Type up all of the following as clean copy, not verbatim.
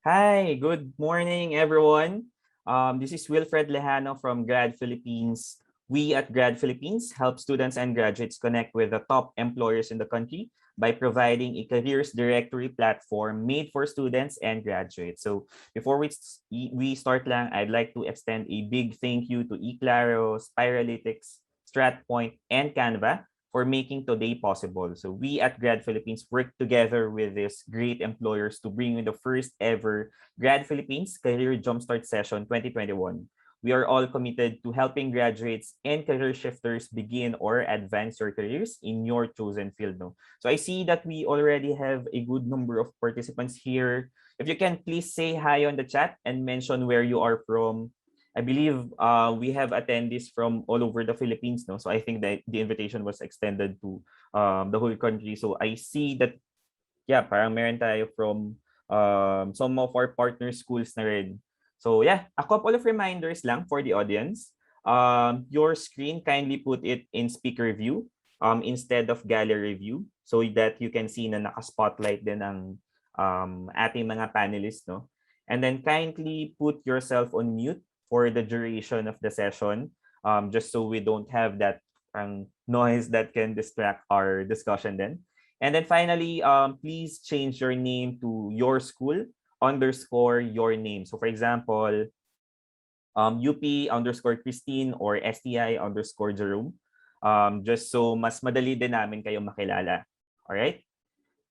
Hi, good morning, everyone. This is Wilfred Lejano from Grad Philippines. We at Grad Philippines help students and graduates connect with the top employers in the country by providing a careers directory platform made for students and graduates. So before we start lang, I'd like to extend a big thank you to Eclaro, Spiralytics, Stratpoint, and Canva for making today possible. So we at Grad Philippines work together with these great employers to bring you the first ever Grad Philippines Career Jumpstart Session 2021. We are all committed to helping graduates and career shifters begin or advance your careers in your chosen field. No? So I see that we already have a good number of participants here. If you can please say hi on the chat and mention where you are from. I believe we have attendees from all over the Philippines, no? So I think that the invitation was extended to the whole country. So I see that, yeah, parang meron tayo from some of our partner schools na rin. So yeah, a couple of reminders lang for the audience. Your screen, kindly put it in speaker view instead of gallery view so that you can see na naka-spotlight din ang ating mga panelists, no? And then kindly put yourself on mute for the duration of the session, just so we don't have that noise that can distract our discussion then. And then finally, please change your name to your school underscore your name. So for example, UP underscore Christine or STI underscore Jerome, just so mas madali din namin kayo makilala. All right?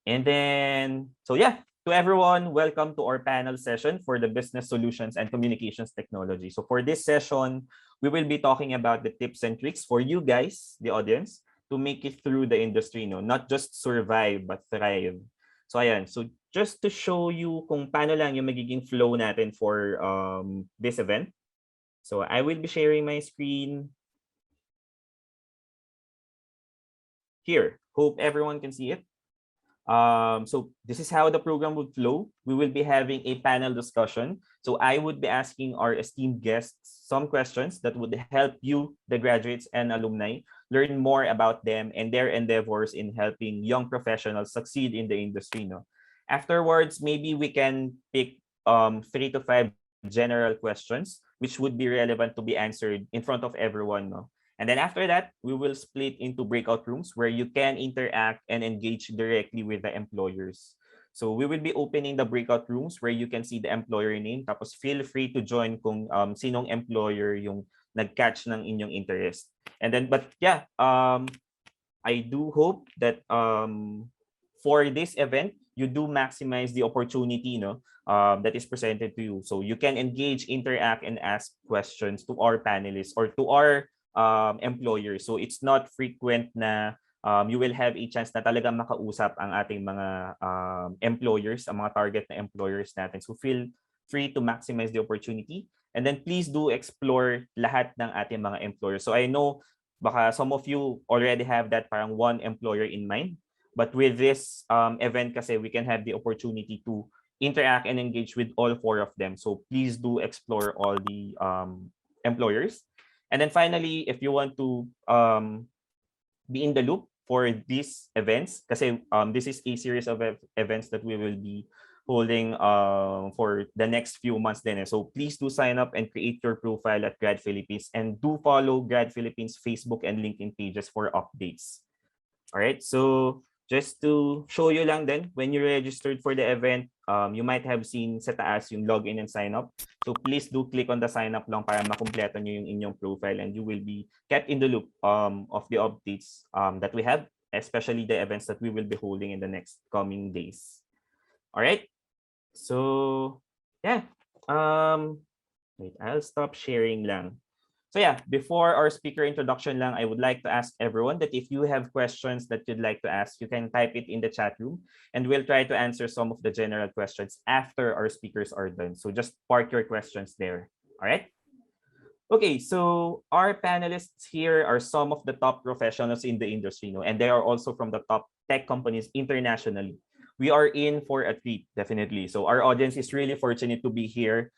And then, so yeah, to everyone, welcome to our panel session for the Business Solutions and Communications Technology. So for this session, we will be talking about the tips and tricks for you guys, the audience, to make it through the industry, no? Not just survive, but thrive. So ayan, so just to show you kung paano lang yung magiging flow natin for this event. So I will be sharing my screen here. Hope everyone can see it. So this is how the program would flow. We will be having a panel discussion. So I would be asking our esteemed guests some questions that would help you, the graduates and alumni, learn more about them and their endeavors in helping young professionals succeed in the industry. No? Afterwards, maybe we can pick 3 to 5 general questions which would be relevant to be answered in front of everyone. No? And then after that, we will split into breakout rooms where you can interact and engage directly with the employers. So we will be opening the breakout rooms where you can see the employer name. Tapos feel free to join kung sinong employer yung nag-catch ng inyong interest. And then, but yeah, I do hope that for this event, you do maximize the opportunity, no, that is presented to you. So you can engage, interact, and ask questions to our panelists or to our employers. So it's not frequent na you will have a chance na talagang makausap ang ating mga employers, ang mga target na employers natin. So feel free to maximize the opportunity. And then please do explore lahat ng ating mga employers. So I know baka some of you already have that parang one employer in mind. But with this event kasi, we can have the opportunity to interact and engage with all 4 of them. So please do explore all the employers. And then finally, if you want to be in the loop for these events, kasi this is a series of events that we will be holding for the next few months then. So please do sign up and create your profile at Grad Philippines and do follow Grad Philippines Facebook and LinkedIn pages for updates. All right, so just to show you lang then, when you registered for the event, you might have seen sa taas yung login and sign up. So please do click on the sign up lang para makumpleto nyo yung inyong profile and you will be kept in the loop of the updates that we have, especially the events that we will be holding in the next coming days. All right, so yeah, wait, I'll stop sharing lang. So yeah, before our speaker introduction lang, I would like to ask everyone that if you have questions that you'd like to ask, you can type it in the chat room and we'll try to answer some of the general questions after our speakers are done. So just park your questions there. All right? Okay, so our panelists here are some of the top professionals in the industry, and they are also from the top tech companies internationally. We are in for a treat, definitely. So our audience is really fortunate to be here.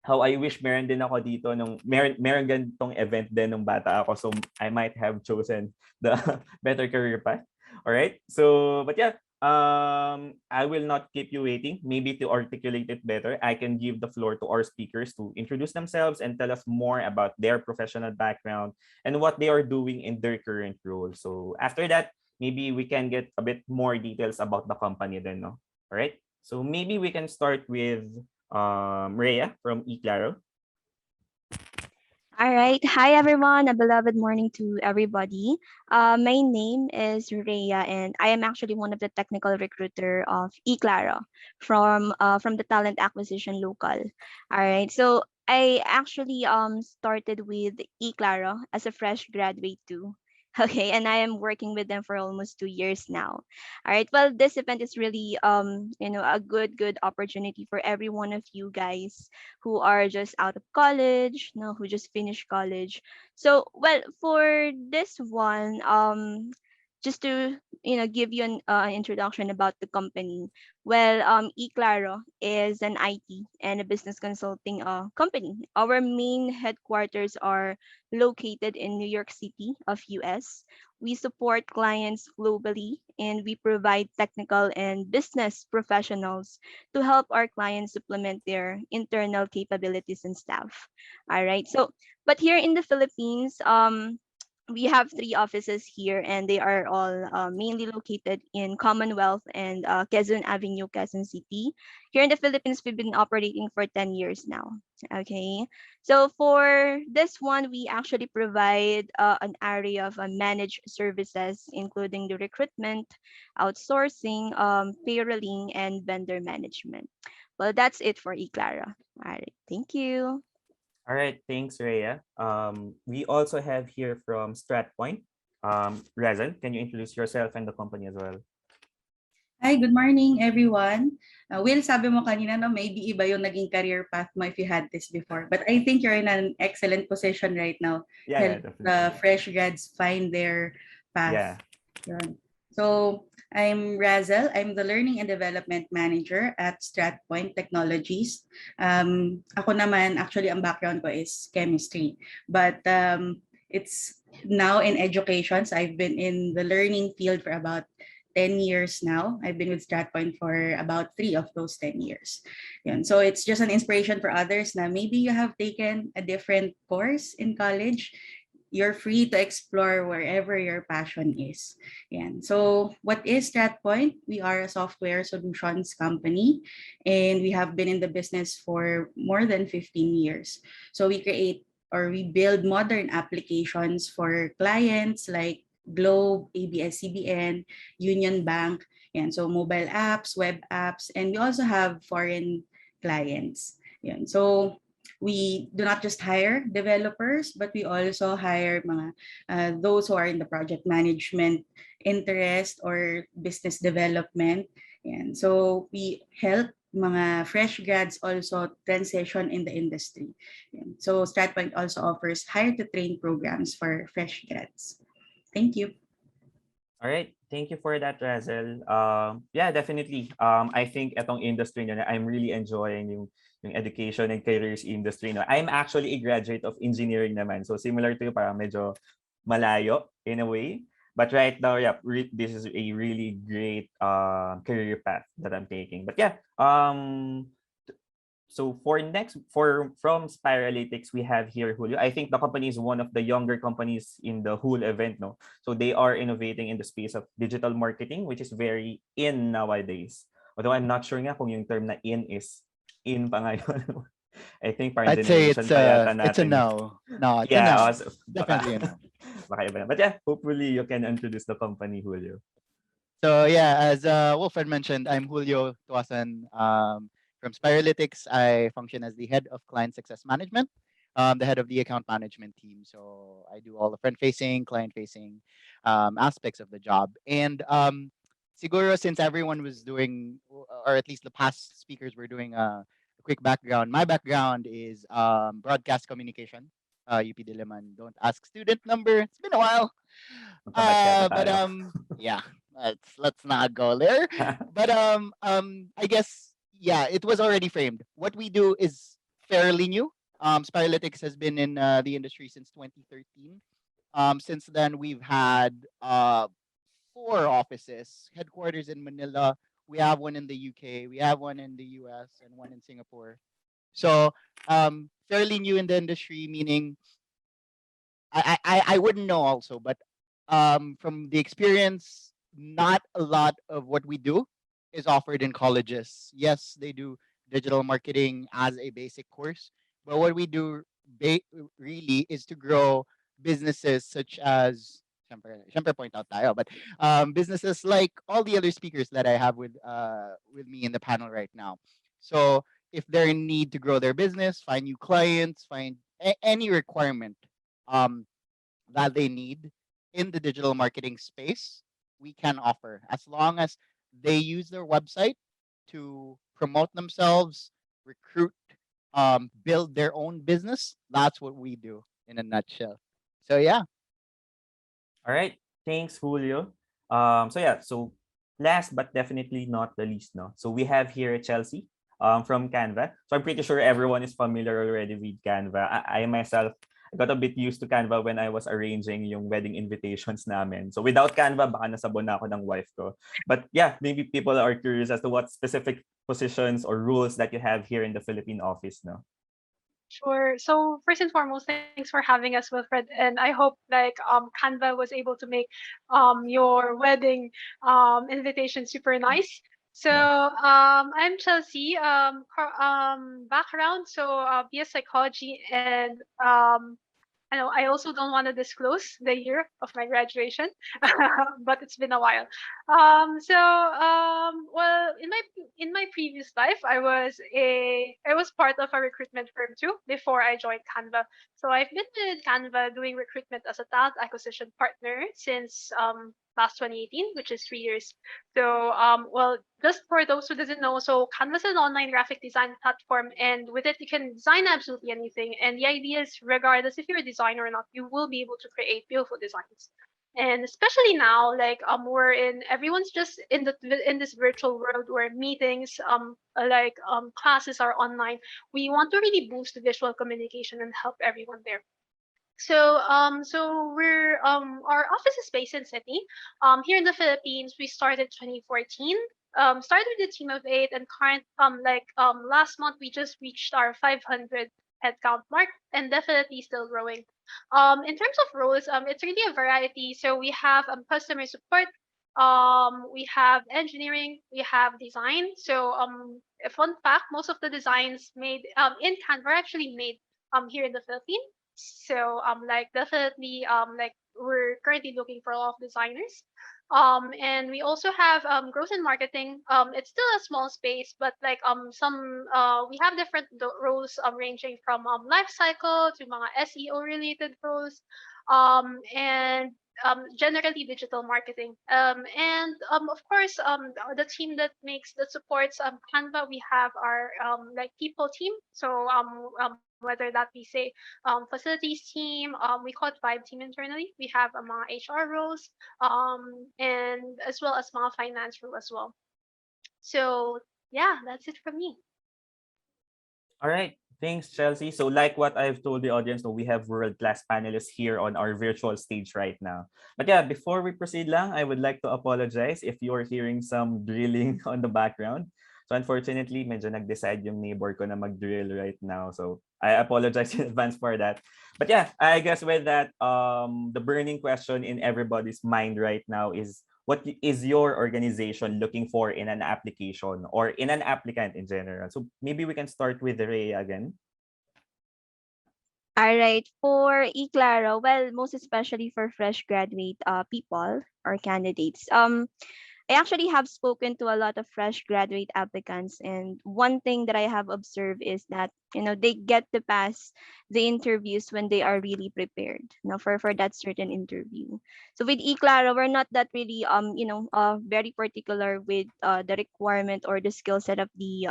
How I wish meron din ako dito nung meron ganitong event din nung bata ako, so I might have chosen the better career path. All right, so but yeah, I will not keep you waiting. Maybe to articulate it better, I can give the floor to our speakers to introduce themselves and tell us more about their professional background and what they are doing in their current role. So after that, maybe we can get a bit more details about the company then, no? All right. So maybe we can start with Rhea from Eclaro. All right. Hi, everyone. A beloved morning to everybody. My name is Rhea, and I am actually one of the technical recruiter of Eclaro from the talent acquisition local. All right. So I actually started with Eclaro as a fresh graduate too. Okay, and I am working with them for almost 2 years now. All right. Well, this event is really a good opportunity for every one of you guys who are just out of college, who just finished college. So, well, for this one, just to give you an introduction about the company. Well, eClaro is an IT and a business consulting company. Our main headquarters are located in New York City of US. We support clients globally and we provide technical and business professionals to help our clients supplement their internal capabilities and staff. All right. So, but here in the Philippines, we have three offices here, and they are all mainly located in Commonwealth and Quezon Avenue, Quezon City. Here in the Philippines, we've been operating for 10 years now. Okay. So for this one, we actually provide an array of managed services, including the recruitment, outsourcing, payrolling, and vendor management. Well, that's it for eClara. All right. Thank you. All right, thanks, Rhea. We also have here from Stratpoint, Razel. Can you introduce yourself and the company as well? Hi, good morning everyone. Will, sabi mo kanina no, maybe iba yung naging career path mo if you had this before. But I think you're in an excellent position right now. Yeah, Help the definitely. fresh grads find their path. Yeah. Yun. So, I'm Razel. I'm the Learning and Development Manager at Stratpoint Technologies. Ako naman, actually, ang background ko is chemistry. But it's now in education. So I've been in the learning field for about 10 years now. I've been with Stratpoint for about 3 of those 10 years. Yun. So it's just an inspiration for others na maybe you have taken a different course in college. You're free to explore wherever your passion is. Yan. So what is Stratpoint? We are a software solutions company and we have been in the business for more than 15 years. So we create or we build modern applications for clients like Globe, ABS-CBN, Union Bank, and so mobile apps, web apps, and we also have foreign clients. Yan. So we do not just hire developers, but we also hire mga, those who are in the project management interest or business development. And so we help mga fresh grads also transition in the industry. And so Stratpoint also offers hire to train programs for fresh grads. Thank you. All right. Thank you for that, Razel. Yeah, definitely. I think etong industry na I'm really enjoying yung education and careers industry. No? I'm actually a graduate of engineering naman. So similar to you, parang medyo malayo in a way. But right now, yeah, this is a really great career path that I'm taking. But yeah, so from Spiralytics, we have here Julio. I think the company is one of the younger companies in the whole event, no? So they are innovating in the space of digital marketing, which is very in nowadays. Although I'm not sure nga kung yung term na in is in pa ngayon. I think parang I'd say generation pa yata it's a natin. no. No, it's a Yeah, no. also, Definitely a no. baka iba na. But yeah, hopefully you can introduce the company, Julio. So yeah, as Wolfred mentioned, I'm Julio Tuasan from Spiralytics. I function as the head of client success management, the head of the account management team. So I do all the front-facing, client-facing aspects of the job. And siguro since everyone was doing, or at least the past speakers were doing a quick background. My background is broadcast communication. UP Diliman. Don't ask student number. It's been a while. Magkabatch yata But tayo. yeah, let's not go there. But I guess yeah, it was already framed. What we do is fairly new. Spiralytics has been in the industry since 2013. Since then, we've had 4 offices, headquarters in Manila. We have one in the UK, we have one in the US, and one in Singapore. So fairly new in the industry, meaning I wouldn't know also, but from the experience, not a lot of what we do is offered in colleges. Yes, they do digital marketing as a basic course, but what we do really is to grow businesses such as syempre point out tayo, but businesses like all the other speakers that I have with me in the panel right now. So if they're in need to grow their business, find new clients, find any requirement um, that they need in the digital marketing space, we can offer as long as they use their website to promote themselves, recruit, build their own business. That's what we do in a nutshell. So yeah. All right. Thanks, Julio. So last but definitely not the least, no. So we have here Chelsea from Canva. So I'm pretty sure everyone is familiar already with Canva. I myself got a bit used to Canva when I was arranging yung wedding invitations namin. So without Canva, baka nasabon na ako ng wife ko. But yeah, maybe people are curious as to what specific positions or rules that you have here in the Philippine office, no? Sure. So first and foremost, thanks for having us, Wilfred. And I hope like Canva was able to make your wedding invitation super nice. So Yeah. I'm Chelsea. Background, so BS psychology, and I know I also don't want to disclose the year of my graduation, but it's been a while. Well, in my previous life, I was part of a recruitment firm too before I joined Canva. So I've been with Canva doing recruitment as a talent acquisition partner since last 2018, which is 3 years. So well, just for those who doesn't know, so Canva is an online graphic design platform, and with it you can design absolutely anything. And the idea is, regardless if you're a designer or not, you will be able to create beautiful designs. And especially now, like we're in everyone's just in this virtual world where meetings, classes are online. We want to really boost the visual communication and help everyone there. So we're our office is based in Sydney. Here in the Philippines, we started 2014. Started with a team of 8, and last month we just reached our 500 headcount mark, and definitely still growing. In terms of roles, it's really a variety. So we have customer support, we have engineering, we have design. So a fun fact, most of the designs made in Canva are actually made here in the Philippines. So like definitely we're currently looking for a lot of designers. And we also have growth and marketing. It's still a small space, but like some we have different roles ranging from life cycle to mga SEO related roles. And generally digital marketing. And of course, the team that supports Canva, we have our like people team. So whether that be say facilities team, we call it vibe team internally. We have mga HR roles, and as well as mga finance role as well. So yeah, that's it from me. All right. Thanks, Chelsea. So like what I've told the audience, no, we have world-class panelists here on our virtual stage right now. But yeah, before we proceed lang, I would like to apologize if you're hearing some drilling on the background. So unfortunately, medyo nag-decide yung neighbor ko na mag-drill right now. So I apologize in advance for that. But yeah, I guess with that, the burning question in everybody's mind right now is, what is your organization looking for in an application or in an applicant in general? So maybe we can start with Ray again. All right. For Eclaro, well, most especially for fresh graduate people or candidates. I actually have spoken to a lot of fresh graduate applicants, and one thing that I have observed is that they get to pass the interviews when they are really prepared, for that certain interview. So with eClaro, we're not that really very particular with the requirement or the skill set of the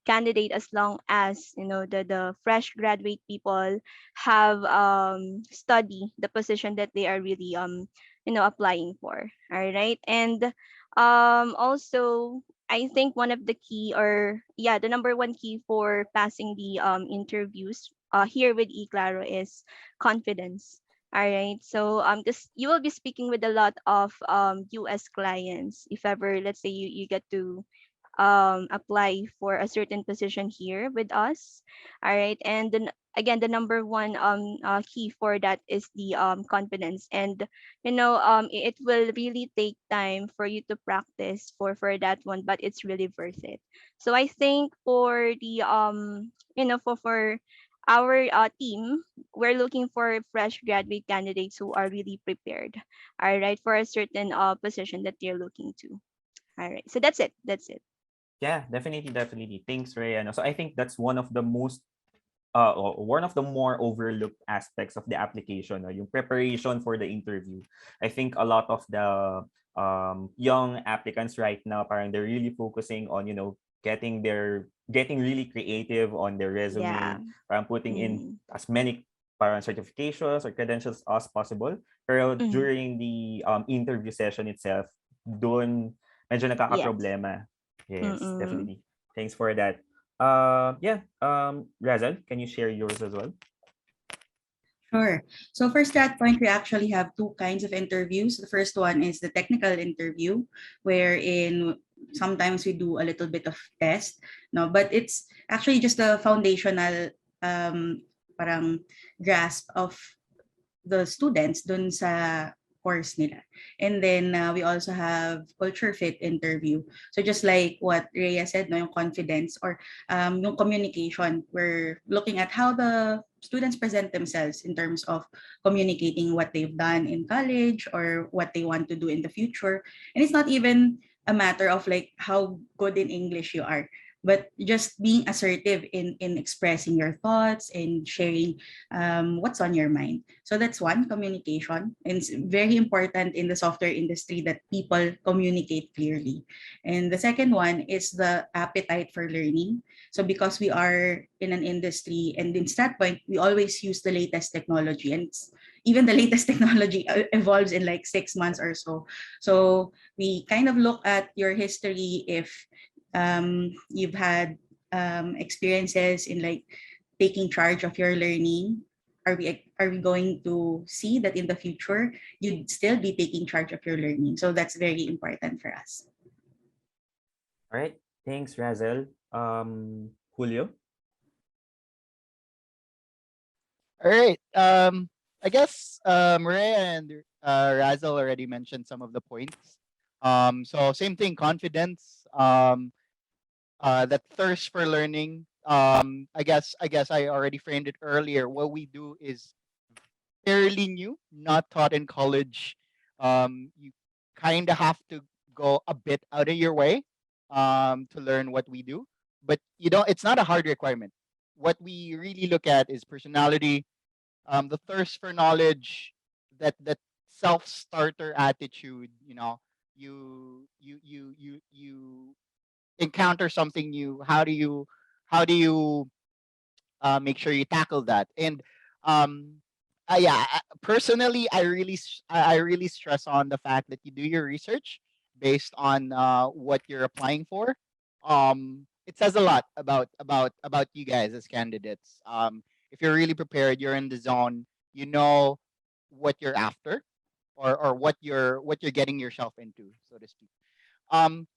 candidate, as long as the fresh graduate people have study the position that they are really applying for. All right. And also, I think one of the key, or yeah, the number one key for passing the interviews here with eClaro is confidence. All right. So this you will be speaking with a lot of US clients if ever let's say you get to apply for a certain position here with us. All right. And then again, the number one key for that is the confidence. And it will really take time for you to practice for that one, but it's really worth it. So I think for the for our team, we're looking for fresh graduate candidates who are really prepared, all right, for a certain position that they're looking to. All right. So that's it. That's it. Yeah, definitely, definitely. Thanks, Ray. So I think that's one of the most one of the more overlooked aspects of the application, yung preparation for the interview. I think a lot of the young applicants right now, parang they're really focusing on, getting really creative on their Yeah. resume, parang putting in Mm. as many parang certifications or credentials as possible. Pero Mm. during the interview session itself, doon medyo Yes. nagkakaproblema. Yes, Mm-mm. definitely. Thanks for that. Yeah. Razan, can you share yours as well? Sure. So for Stratpoint, we actually have two kinds of interviews. The first one is the technical interview, wherein sometimes we do a little bit of test, no, but it's actually just a foundational um, parang grasp of the students dun sa course nila. And then we also have culture fit interview. So just like what Rhea said, no, yung confidence or yung communication, we're looking at how the students present themselves in terms of communicating what they've done in college or what they want to do in the future. And it's not even a matter of like how good in English you are, but just being assertive in expressing your thoughts and sharing what's on your mind. So that's one, communication. And it's very important in the software industry that people communicate clearly. And the second one is the appetite for learning. So because we are in an industry and in Stratpoint, we always use the latest technology, and even the latest technology evolves in like 6 months or so. So we kind of look at your history if you've had experiences in like taking charge of your learning. Are we going to see that in the future you'd still be taking charge of your learning? So that's very important for us. All right. Thanks, Razel. Julio? All right. I guess Maria and Razel already mentioned some of the points. So same thing, confidence. That thirst for learning. I guess I already framed it earlier. What we do is fairly new, not taught in college. You kind of have to go a bit out of your way to learn what we do, but it's not a hard requirement. What we really look at is personality, the thirst for knowledge, that self-starter attitude. You encounter something new. How do you make sure you tackle that? And yeah, personally, I really stress on the fact that you do your research based on what you're applying for. It says a lot about you guys as candidates. If you're really prepared, you're in the zone, you know what you're after, or what you're getting yourself into, so to speak.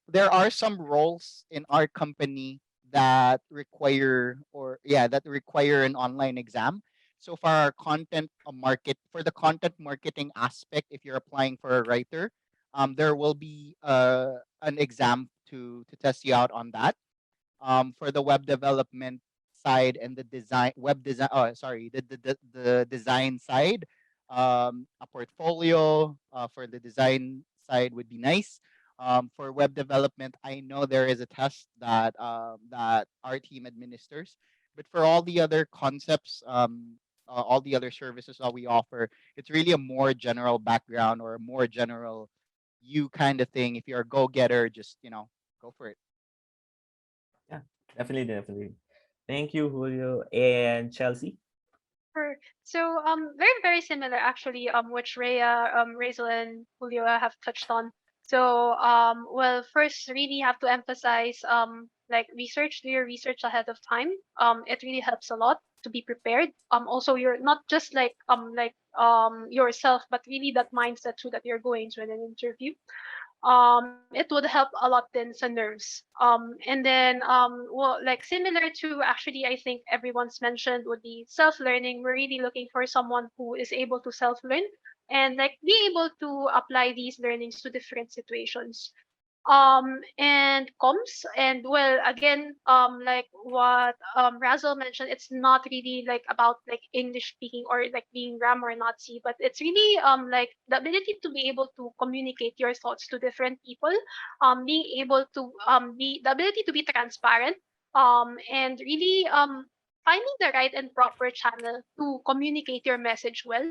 There are some roles in our company that require an online exam. So for our for the content marketing aspect, if you're applying for a writer, there will be an exam to test you out on that. For the web development side and the web design, oh sorry, the design side, a portfolio for the design side would be nice. For web development, I know there is a test that our team administers, but for all the other concepts, all the other services that we offer, it's really a more general background or a more general you kind of thing. If you're a go-getter, just go for it. Yeah, definitely, definitely. Thank you, Julio. And Chelsea? Sure. So very very similar actually which Rhea, Razel and Julio have touched on. So well first really have to emphasize like research, do your research ahead of time. It really helps a lot. to be prepared. Also, you're not just yourself, but really that mindset too that you're going to in an interview. It would help a lot then sa nerves. And then well, like similar to actually I think everyone's mentioned would be self-learning. We're really looking for someone who is able to self-learn and like be able to apply these learnings to different situations. And comms, and well, again, like what Razzle mentioned, it's not really like about like English speaking or like being grammar Nazi, but it's really like the ability to be able to communicate your thoughts to different people, being able to be the ability to be transparent, and really finding the right and proper channel to communicate your message well,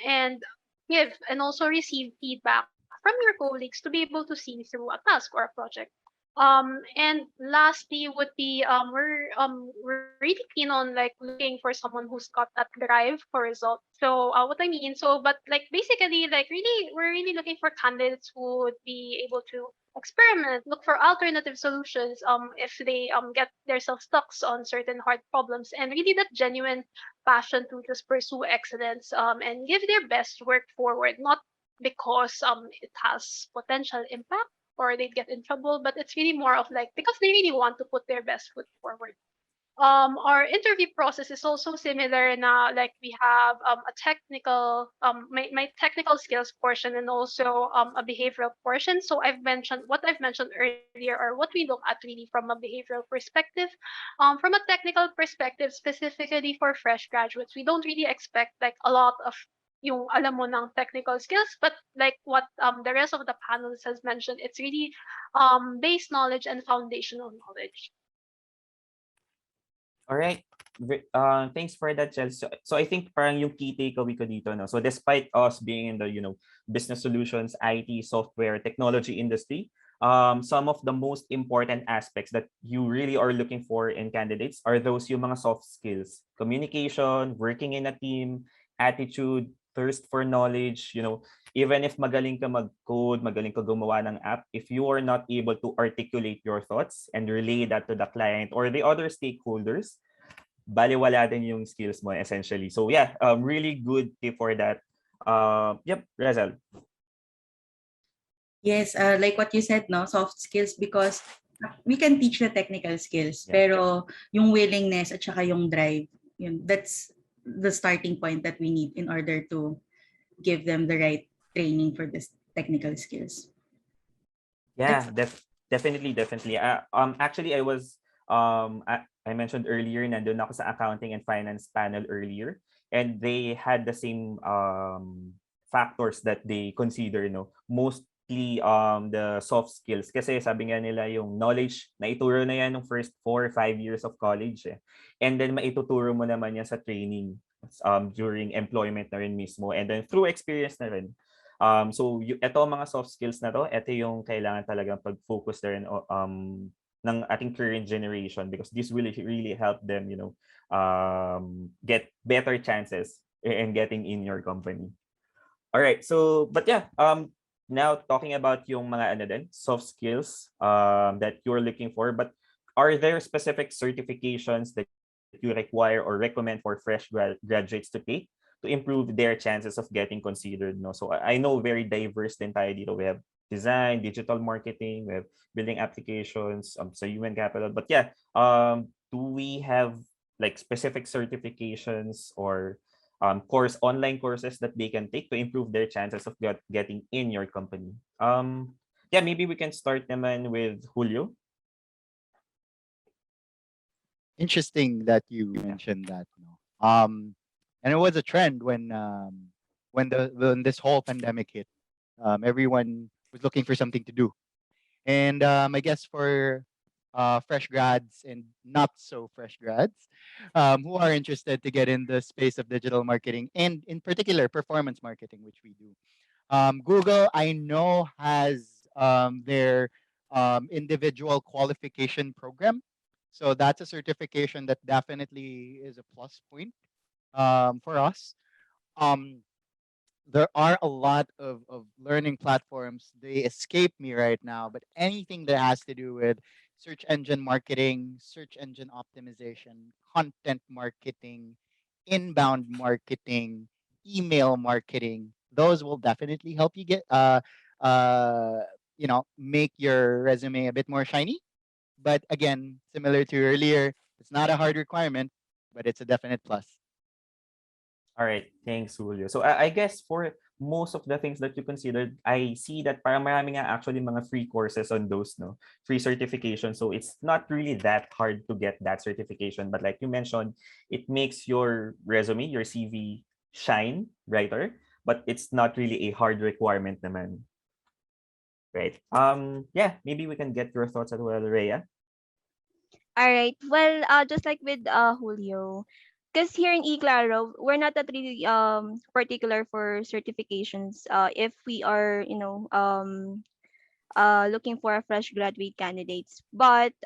and give and also receive feedback from your colleagues to be able to see through a task or a project. And lastly would be we're really keen on like looking for someone who's got that drive for results. So what I mean, so but like basically like really we're really looking for candidates who would be able to experiment, look for alternative solutions if they get themselves stuck on certain hard problems, and really that genuine passion to just pursue excellence and give their best work forward, not because it has potential impact or they'd get in trouble, but it's really more of like because they really want to put their best foot forward. Our interview process is also similar now. Like we have a technical, my technical skills portion and also a behavioral portion. So I've mentioned earlier, or what we look at really from a behavioral perspective. From a technical perspective, specifically for fresh graduates, we don't really expect like a lot of yung alam mo ng technical skills, but like what the rest of the panelists has mentioned, it's really base knowledge and foundational knowledge. All right. Thanks for that, Chelsea. So I think parang yung key takeaway ko dito, no? So despite us being in the, business solutions, IT, software, technology industry, some of the most important aspects that you really are looking for in candidates are those yung mga soft skills, communication, working in a team, attitude, thirst for knowledge, even if magaling ka mag-code, magaling ka gumawa ng app, if you are not able to articulate your thoughts and relay that to the client or the other stakeholders, baliwala din yung skills mo essentially. So yeah, really good tip for that. Yep, Razal. Yes, like what you said, no, soft skills, because we can teach the technical skills, Yeah. pero yung willingness at saka yung drive, that's the starting point that we need in order to give them the right training for this technical skills. Yeah, definitely. Actually, I mentioned earlier, nandun ako sa accounting and finance panel earlier, and they had the same factors that they consider, mostly the soft skills. Kasi sabi nga nila yung knowledge, na ituro na yan ng first 4 or 5 years of college. And then maituturo mo naman yan sa training during employment na rin mismo. And then through experience na rin. So ito mga soft skills na to, ito yung kailangan talagang pag-focus na rin ng ating current generation, because this will really help them, get better chances in getting in your company. All right, so but yeah, now talking about yung mga soft skills that you're looking for, but are there specific certifications that you require or recommend for fresh graduates to take to improve their chances of getting considered? No, so I know very diverse din tayo dito. We have design, digital marketing, we have building applications, so human capital. But yeah, do we have like specific certifications or online courses that they can take to improve their chances of getting in your company? Yeah, maybe we can start naman with Julio. Interesting that you mentioned that. And it was a trend when this whole pandemic hit. Everyone was looking for something to do, and I guess for fresh grads and not so fresh grads who are interested to get in the space of digital marketing and in particular performance marketing, which we do. Google, I know, has their individual qualification program. So that's a certification that definitely is a plus point for us. There are a lot of learning platforms. They escape me right now, but anything that has to do with search engine marketing, search engine optimization, content marketing, inbound marketing, email marketing. Those will definitely help you get make your resume a bit more shiny. But again, similar to earlier, it's not a hard requirement, but it's a definite plus. All right, thanks, Julio. So I guess for most of the things that you considered, I see that parang marami nga actually mga free courses on those, no? Free certification. So it's not really that hard to get that certification. But like you mentioned, it makes your resume, your CV shine brighter, but it's not really a hard requirement naman. Right. Yeah, maybe we can get your thoughts as well, Rhea. All right. Well, just like with Julio, because here in Eclaro, we're not that really particular for certifications. If we are, looking for a fresh graduate candidates, but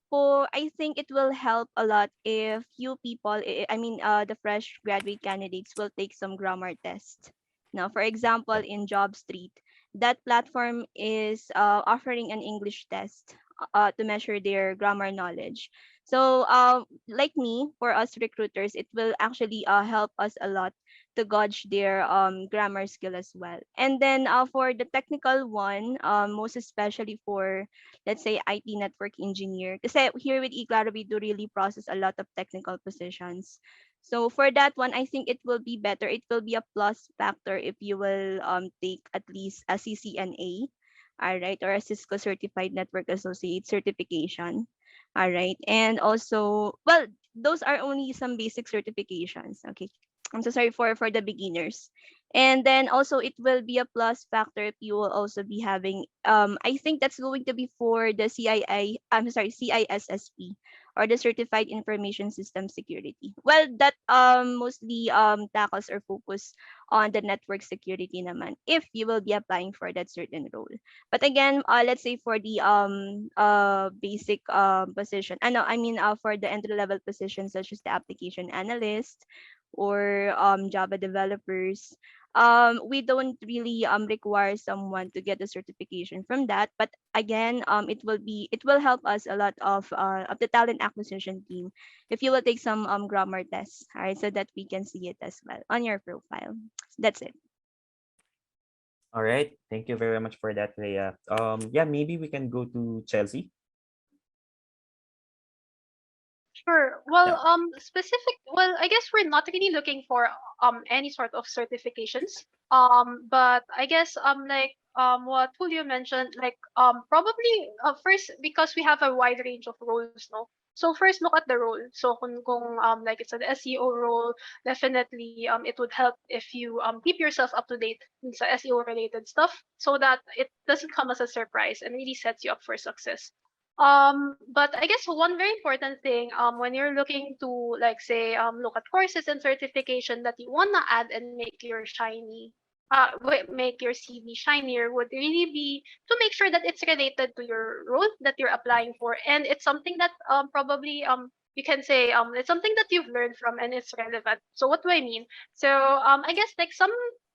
for I think it will help a lot if you people, I mean, the fresh graduate candidates will take some grammar test. Now, for example, Yeah. in JobStreet, that platform is offering an English test to measure their grammar knowledge. So, like me, for us recruiters, it will actually help us a lot to gauge their grammar skill as well. And then for the technical one, most especially for, let's say, IT network engineer, kasi here with Eclaro, we do really process a lot of technical positions. So for that one, I think it will be better. It will be a plus factor if you will take at least a CCNA, all right, or a Cisco Certified Network Associate certification. All right. And also, well, those are only some basic certifications. Okay. I'm so sorry for the beginners. And then also it will be a plus factor if you will also be having I think that's going to be for the CISSP, or the Certified Information System Security. Well, that mostly tackles or focus on the network security naman if you will be applying for that certain role. But again, let's say for the basic position, I mean for the entry level positions such as the application analyst or Java developers, we don't really require someone to get a certification from that. But again, it will help us a lot of the talent acquisition team if you will take some grammar tests, all right, so that we can see it as well on your profile. That's it. All right. Thank you very much for that, Rhea. Yeah, maybe we can go to Chelsea. Sure. Well, Yeah. I guess we're not really looking for any sort of certifications. But I guess what Julio mentioned, like probably first, because we have a wide range of roles, no. So first look at the role. So kung like it's an SEO role, definitely it would help if you keep yourself up to date with the SEO related stuff, so that it doesn't come as a surprise and really sets you up for success. But I guess one very important thing when you're looking to, like, say, look at courses and certification that you wanna add and make your shiny make your CV shinier, would really be to make sure that it's related to your role that you're applying for, and it's something that probably you can say it's something that you've learned from and it's relevant. So what do I mean? So I guess like some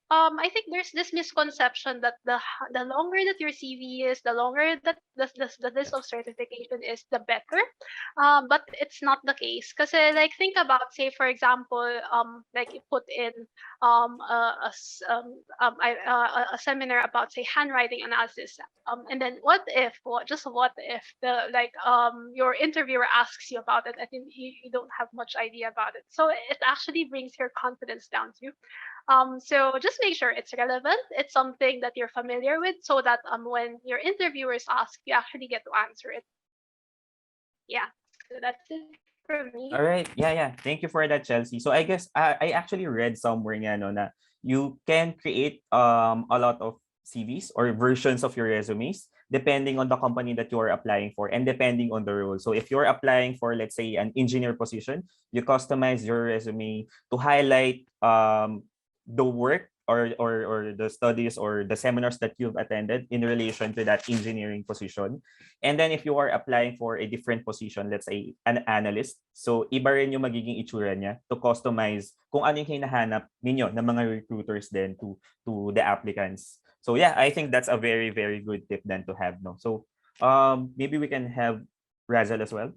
I think there's this misconception that the longer that your CV is, the longer that the list of certification is, the better. But it's not the case. Because like think about, say for example, like you put in a seminar about, say, handwriting analysis, and then what if the like your interviewer asks you about it, and you don't have much idea about it, so it actually brings your confidence down too. So just make sure it's relevant. It's something that you're familiar with, so that when your interviewers ask, you actually get to answer it. Yeah, so that's it from me. All right. Yeah, yeah. Thank you for that, Chelsea. So I guess I actually read somewhere nga, no, na you can create a lot of CVs or versions of your resumes depending on the company that you are applying for and depending on the role. So if you're applying for, let's say, an engineer position, you customize your resume to highlight the work or the studies or the seminars that you've attended in relation to that engineering position. And then if you are applying for a different position, let's say an analyst, so iba rin yung magiging itsura niya to customize kung ano yung hinahanap ninyo ng mga recruiters then to the applicants. So yeah, I think that's a very, very good tip then to have, no? So Maybe we can have Razel as well.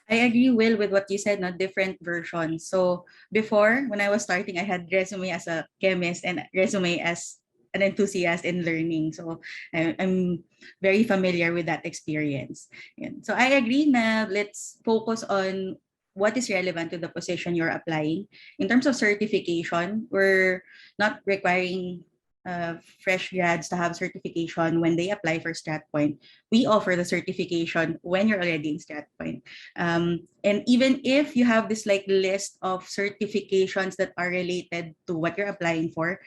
I agree, Will, with what you said, no, different versions. So before, when I was starting, I had resume as a chemist and resume as an enthusiast in learning. So I'm very familiar with that experience. And so I agree na let's focus on what is relevant to the position you're applying. In terms of certification, we're not requiring fresh grads to have certification when they apply for Stratpoint. We offer the certification when you're already in Stratpoint. And even if you have this like list of certifications that are related to what you're applying for,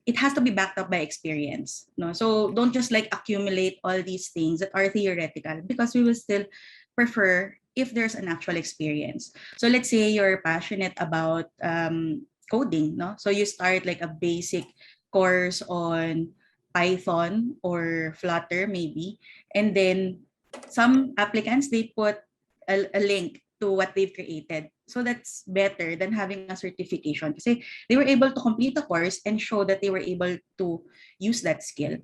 it has to be backed up by experience. No, so don't just like accumulate all these things that are theoretical, because we will still prefer if there's an actual experience. So let's say you're passionate about coding, no? So you start like a basic course on Python or Flutter maybe, and then some applicants, they put a link to what they've created. So that's better than having a certification, kasi they were able to complete the course and show that they were able to use that skill.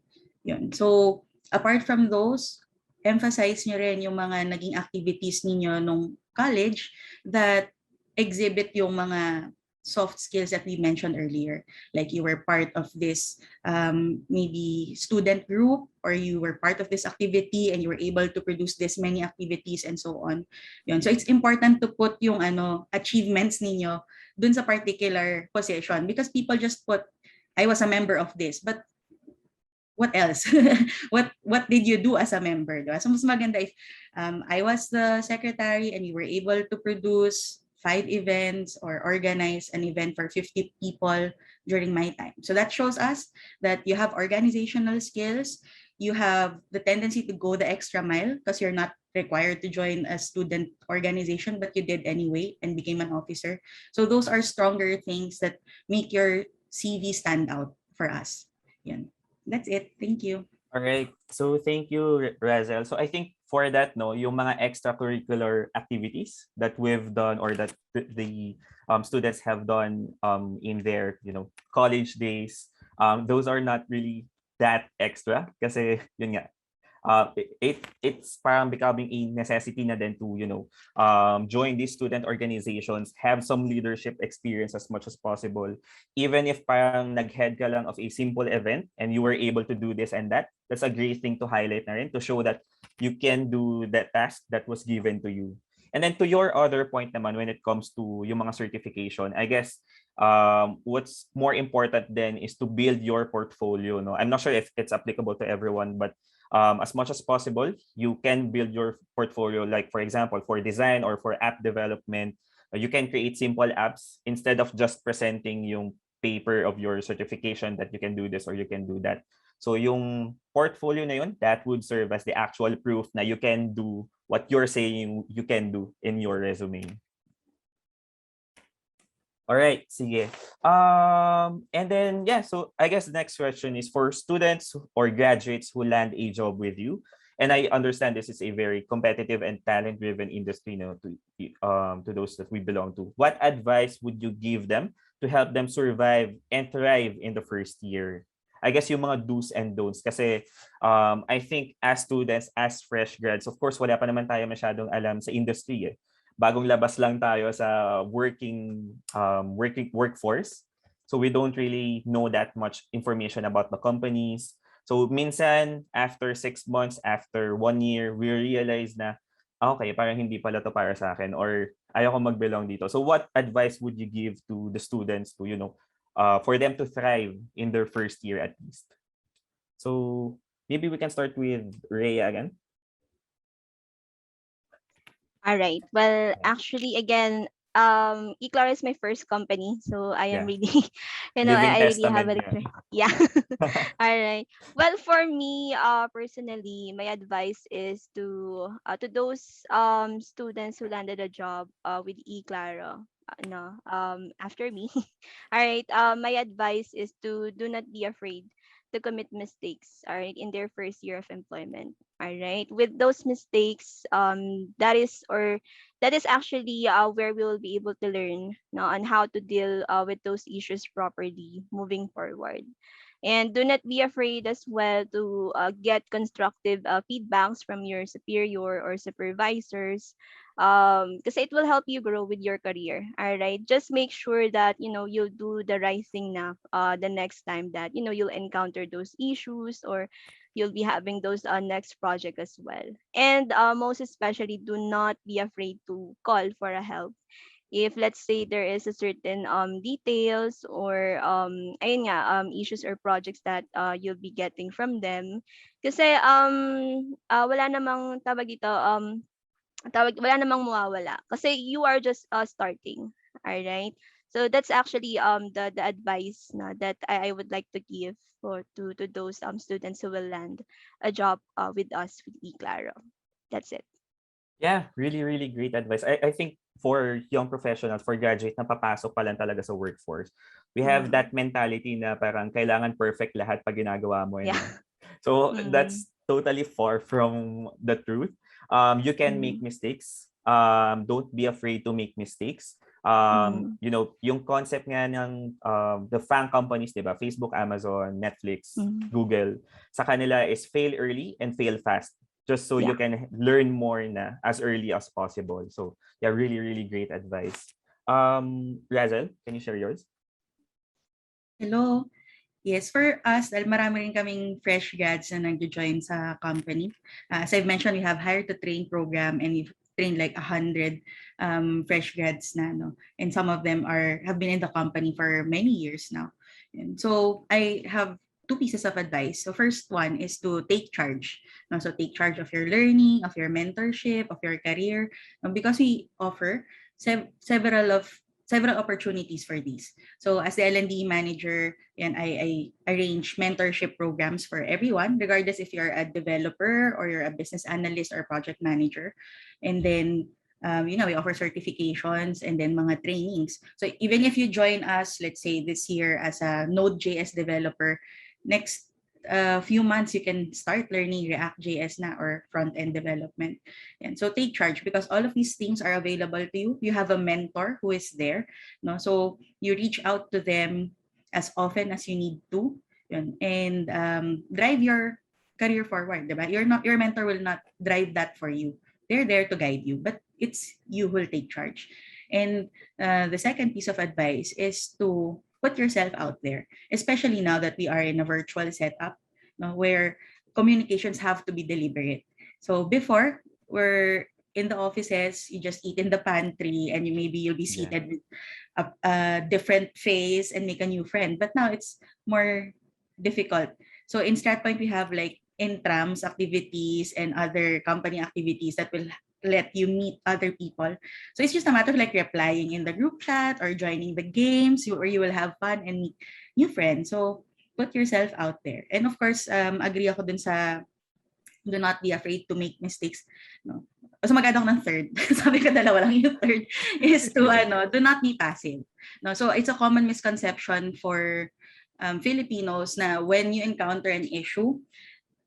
Yun. So apart from those, emphasize nyo rin yung mga naging activities ninyo nung college that exhibit yung mga soft skills that we mentioned earlier. Like you were part of this maybe student group, or you were part of this activity and you were able to produce this many activities and so on. Yun. So it's important to put yung achievements ninyo dun sa particular position, because people just put, I was a member of this, but what else? what did you do as a member? Diba? So mas maganda if I was the secretary and you were able to produce 5 events or organize an event for 50 people during my time. So that shows us that you have organizational skills, you have the tendency to go the extra mile because you're not required to join a student organization, but you did anyway and became an officer. So those are stronger things that make your CV stand out for us. Yan. That's it. Thank you. All right. So thank you, Razel. So I think for that, no, yung mga extracurricular activities that we've done, or that the students have done in their college days, those are not really that extra, kasi yun nga, it's parang becoming a necessity na din to join these student organizations, have some leadership experience as much as possible. Even if parang nag-head ka lang of a simple event and you were able to do this and that, that's a great thing to highlight na rin, to show that you can do that task that was given to you. And then to your other point naman, when it comes to yung mga certification, I guess what's more important then is to build your portfolio. No, I'm not sure if it's applicable to everyone, but as much as possible, you can build your portfolio. Like for example, for design or for app development, you can create simple apps instead of just presenting yung paper of your certification that you can do this or you can do that. So yung portfolio na yun, that would serve as the actual proof na you can do what you're saying you can do in your resume. All right, sige. And then, yeah, so I guess the next question is for students or graduates who land a job with you. And I understand this is a very competitive and talent-driven industry, to those that we belong to. What advice would you give them to help them survive and thrive in the first year? I guess yung mga do's and don'ts. Kasi I think as students, as fresh grads, of course, wala pa naman tayo masyadong alam sa industry. Bagong labas lang tayo sa working workforce. So we don't really know that much information about the companies. So minsan, after 6 months, after 1 year, we realize na, okay, parang hindi pala to para sa akin, or ayoko mag-belong dito. So what advice would you give to the students to, for them to thrive in their first year at least? So maybe we can start with Rhea again. All right. Well, actually, again, Eclaro is my first company, so I am Yeah. really, Living I really have testament, yeah. All right. Well, for me, personally, my advice is to those students who landed a job with Eclaro, after me. All right. My advice is to do not be afraid to commit mistakes, all right, in their first year of employment. All right. With those mistakes, that is actually where we will be able to learn, no, on how to deal with those issues properly moving forward. And do not be afraid as well to get constructive feedbacks from your superior or supervisors, because it will help you grow with your career. All right, just make sure that you'll do the right thing now, the next time that you'll encounter those issues, or you'll be having those next project as well. And most especially, do not be afraid to call for a help if, let's say, there is a certain details or ayun nga, issues or projects that you'll be getting from them. Kasi wala namang tawag dito, wala namang mawawala kasi you are just starting. All right, so that's actually the advice na that I would like to give to those students who will land a job with us with Eclaro. That's it. Yeah, really, really great advice. I think for young professionals, for graduate na papasok pa lang talaga sa workforce, we have that mentality na parang kailangan perfect lahat pag ginagawa mo. Yeah. So Mm. that's totally far from the truth. You can make mistakes. Don't be afraid to make mistakes. Mm. Yung concept nga ng the FAANG companies, 'di ba? Facebook, Amazon, Netflix, Mm. Google, sa kanila is fail early and fail fast, just so you Yeah. can learn more na as early as possible. So yeah, really, really great advice. Razel, can you share yours? Hello. Yes, for us, dahil marami rin kaming fresh grads na nag-join sa company. As I've mentioned, we have hire to train program, and we've trained like 100 fresh grads na, no? And some of them have been in the company for many years now. And so I have two pieces of advice. So first one is to take charge. No? So take charge of your learning, of your mentorship, of your career, because we offer several opportunities for these. So as the L&D manager, and I arrange mentorship programs for everyone, regardless if you're a developer or you're a business analyst or project manager. And then, we offer certifications and then mga trainings. So even if you join us, let's say this year as a Node.js developer, next few months you can start learning React.js na or front-end development. And so take charge, because all of these things are available to you. You have a mentor who is there. No? So you reach out to them as often as you need to, and drive your career forward, diba? Your mentor will not drive that for you. They're there to guide you, but it's you who will take charge. And the second piece of advice is to put yourself out there, especially now that we are in a virtual setup, no, where communications have to be deliberate. So before, we're in the offices, you just eat in the pantry, and you'll be seated with a different face and make a new friend. But now it's more difficult. So in Stratpoint, we have like intrams activities and other company activities that will let you meet other people. So it's just a matter of like replying in the group chat or joining the games, where you will have fun and meet new friends. So put yourself out there. And of course, agree ako dun sa do not be afraid to make mistakes. No? So magkano ng third. Sabi ko dalawa lang yung third is to do not be passive. No, so it's a common misconception for Filipinos na when you encounter an issue,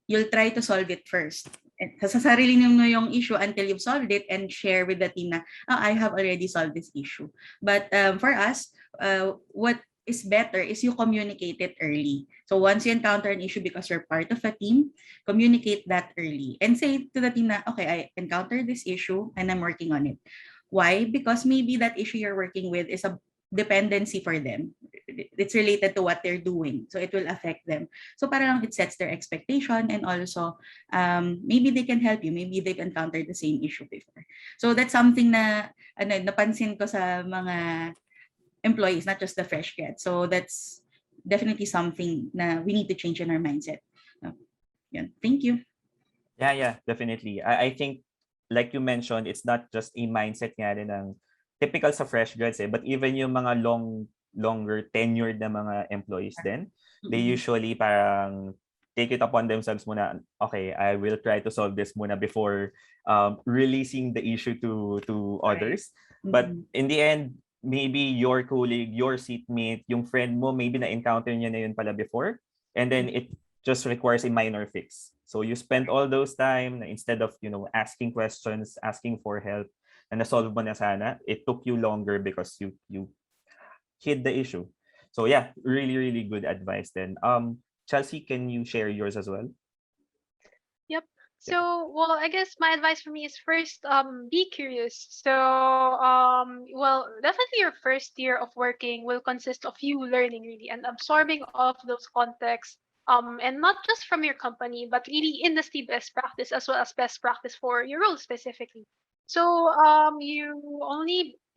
you'll try to solve it first. Sa sarili mo yung issue until you've solved it and share with the team na, I have already solved this issue. But for us, what is better is you communicate it early. So once you encounter an issue because you're part of a team, communicate that early and say to the team na, okay, I encountered this issue and I'm working on it. Why? Because maybe that issue you're working with is a dependency for them. It's related to what they're doing, so it will affect them. So para lang it sets their expectation, and also maybe they can help you. Maybe they've encountered the same issue before. So that's something na napansin ko sa mga employees, not just the fresh grads. So that's definitely something na we need to change in our mindset. Yeah, thank you. Yeah, definitely. I think, like you mentioned, it's not just a mindset nga rin ng typical sa fresh grads but even yung mga longer tenured na mga employees din, they usually parang take it upon themselves muna, okay, I will try to solve this muna before releasing the issue to others. But in the end, maybe your colleague, your seatmate, yung friend mo, maybe na-encounter niya na yun pala before, and then it just requires a minor fix. So you spend all those time na instead of asking questions, asking for help, na solve mo na sana, it took you longer because you hid the issue. So yeah, really, really good advice then. Chelsea, can you share yours as well? Yep. Yep. So, well, I guess my advice for me is first, be curious. So, well, definitely your first year of working will consist of you learning really and absorbing of those contexts. And not just from your company, but really industry best practice as well as best practice for your role specifically. So,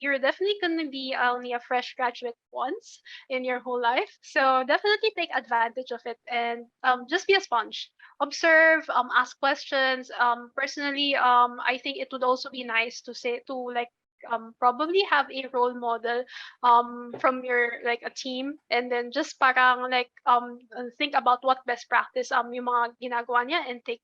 you're definitely going to be only a fresh graduate once in your whole life. So definitely take advantage of it and just be a sponge, observe, ask questions. Personally, I think it would also be nice to say to like probably have a role model from your like a team, and then just parang like think about what best practice yung mga ginagawa niya and take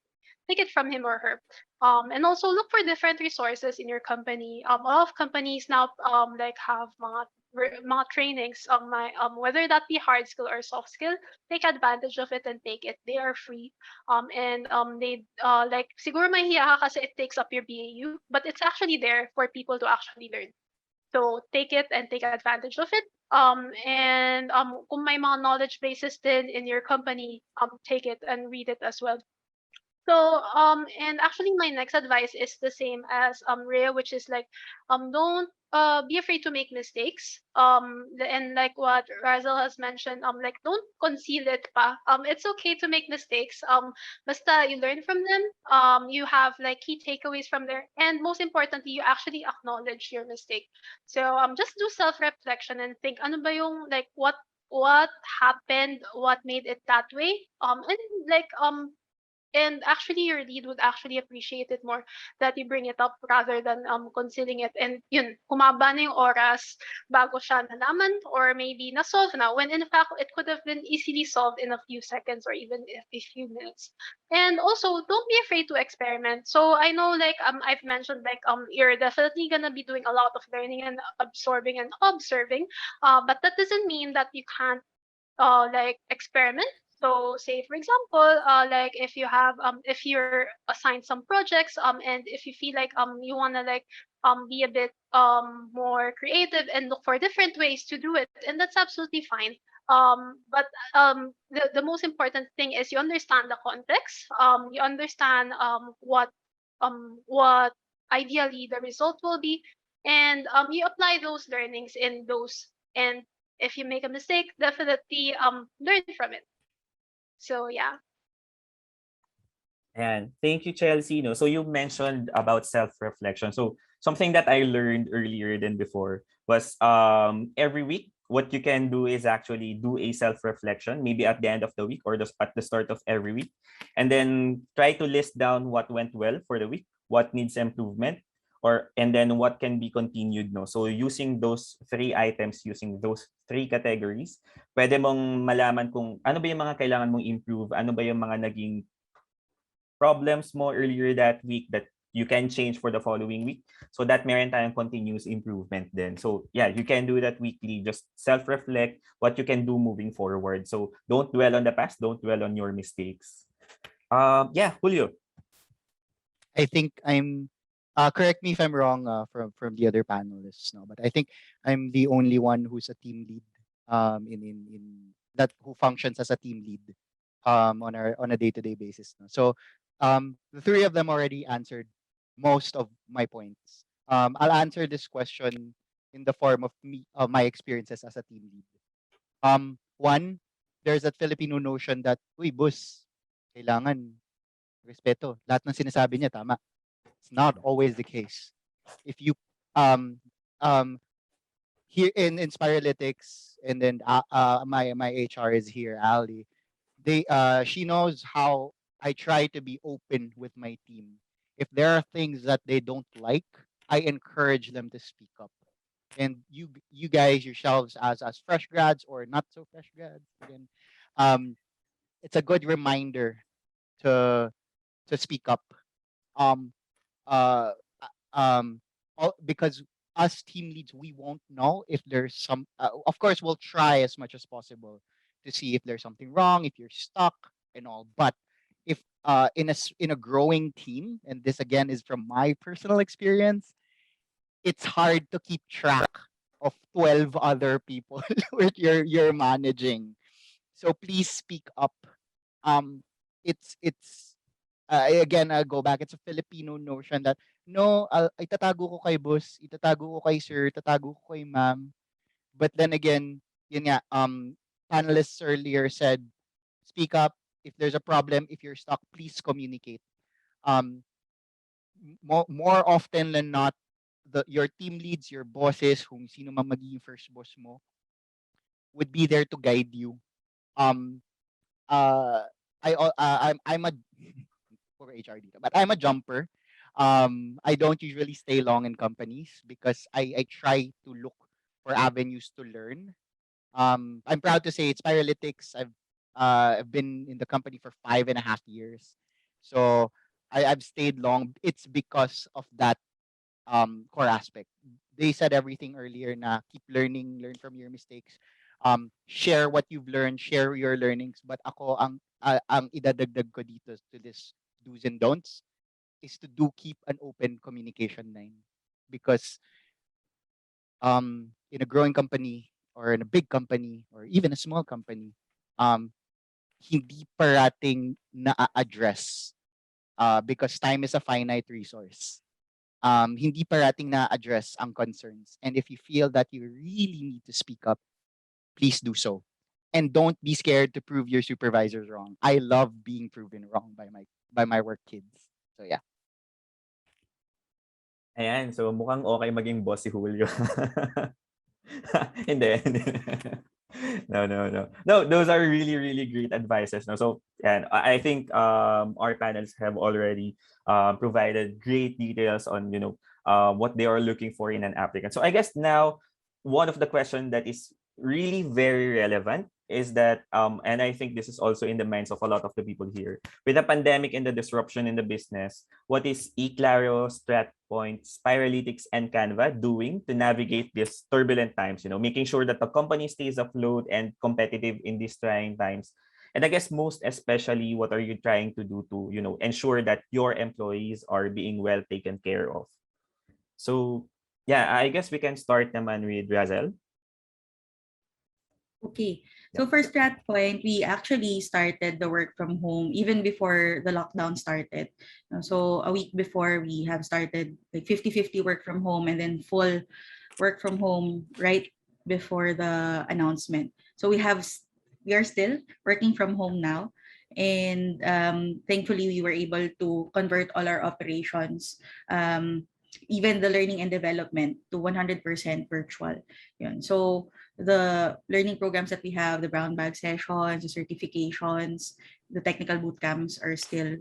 it from him or her. And also look for different resources in your company. A lot of companies now like have mga trainings on my whether that be hard skill or soft skill. Take advantage of it and take it. They are free. And they like siguro mahihiya ka kasi it takes up your BAU, but it's actually there for people to actually learn. So take it and take advantage of it. And kung may mga knowledge bases din in your company, take it and read it as well. So, and actually, my next advice is the same as Rhea, which is like, don't be afraid to make mistakes. And like what Razel has mentioned, like, don't conceal it pa. It's okay to make mistakes. Basta you learn from them. You have like key takeaways from there, and most importantly, you actually acknowledge your mistake. So, just do self reflection and think, ano ba yung like what happened, what made it that way, and like and actually your lead would actually appreciate it more that you bring it up rather than concealing it, and yun humaba na yung oras bago siya nalaman or maybe na-solve na when in fact it could have been easily solved in a few seconds or even a few minutes. And also don't be afraid to experiment. So I know like I've mentioned like you're definitely gonna be doing a lot of learning and absorbing and observing, but that doesn't mean that you can't like experiment. So say for example, like if you're assigned some projects, and if you feel like you wanna like be a bit more creative and look for different ways to do it, and that's absolutely fine. But the most important thing is you understand the context. You understand what ideally the result will be, and you apply those learnings in those. And if you make a mistake, definitely learn from it. So yeah. And thank you, Chelsea. No, so you mentioned about self-reflection. So something that I learned earlier than before was every week what you can do is actually do a self-reflection, maybe at the end of the week or at the start of every week, and then try to list down what went well for the week, what needs improvement, or and then what can be continued. No, so using those three items, using those three categories, pwede mong malaman kung ano ba yung mga kailangan mong improve, ano ba yung mga naging problems mo earlier that week that you can change for the following week, so that meron tayong continuous improvement then. So yeah, you can do that weekly, just self-reflect what you can do moving forward. So don't dwell on the past, don't dwell on your mistakes. Yeah, Julio. I think I'm correct me if I'm wrong from the other panelists, no, but I think I'm the only one who's a team lead in that who functions as a team lead on a day-to-day basis. No? So the three of them already answered most of my points. I'll answer this question in the form of my experiences as a team lead. One, there's that Filipino notion that, uy, boss, kailangan respeto. Lahat ng sinasabi niya, tama. It's not always the case. If you, um, here in Spiralytics, and then my HR is here, Ali. She knows how I try to be open with my team. If there are things that they don't like, I encourage them to speak up. And you guys yourselves as fresh grads or not so fresh grads, again, it's a good reminder to speak up. Um, uh, because us team leads, we won't know if there's some. Of course, we'll try as much as possible to see if there's something wrong, if you're stuck and all. But if in a growing team, and this again is from my personal experience, it's hard to keep track of 12 other people which you're managing. So please speak up. Um, it's again, I'll go back. It's a Filipino notion that no, itatago ko kay boss, itatago ko kay sir, itatago ko kay ma'am. But then again, yun nga, panelists earlier said, speak up if there's a problem. If you're stuck, please communicate. Um, more often than not, your team leads, your bosses, kung sino man magiging first boss mo, would be there to guide you. Um, uh, I'm a for HR dito, but I'm a jumper. I don't usually stay long in companies because I try to look for avenues to learn. I'm proud to say it's Spiralytics. I've been in the company for 5.5 years, so I've stayed long. It's because of that core aspect. They said everything earlier na keep learning, learn from your mistakes. Share what you've learned, share your learnings. But ako ang idadagdag ko dito to this do's and don'ts is to do keep an open communication line because in a growing company or in a big company or even a small company, um, hindi parating na-address because time is a finite resource. Hindi parating na-address ang concerns. And if you feel that you really need to speak up, please do so. And don't be scared to prove your supervisors wrong. I love being proven wrong by my work kids. So yeah. Ayan, so mukhang okay maging boss si Julio. Hindi, hindi. No, no, no. No, those are really, really great advices. No? So, and I think our panels have already provided great details on, what they are looking for in an applicant. So I guess now one of the questions that is really very relevant is that, and I think this is also in the minds of a lot of the people here, with the pandemic and the disruption in the business, what is Eclaro, Stratpoint, Spiralytics, and Canva doing to navigate these turbulent times, making sure that the company stays afloat and competitive in these trying times? And I guess most especially, what are you trying to do to, ensure that your employees are being well taken care of? So, yeah, I guess we can start naman with Razel. Okay. So for Stratpoint, we actually started the work from home even before the lockdown started. So a week before, we have started like 50-50 work from home and then full work from home right before the announcement. So we are still working from home now. And thankfully, we were able to convert all our operations, even the learning and development, to 100% virtual. Yun. So the learning programs that we have, the brown bag sessions, the certifications, the technical boot camps are still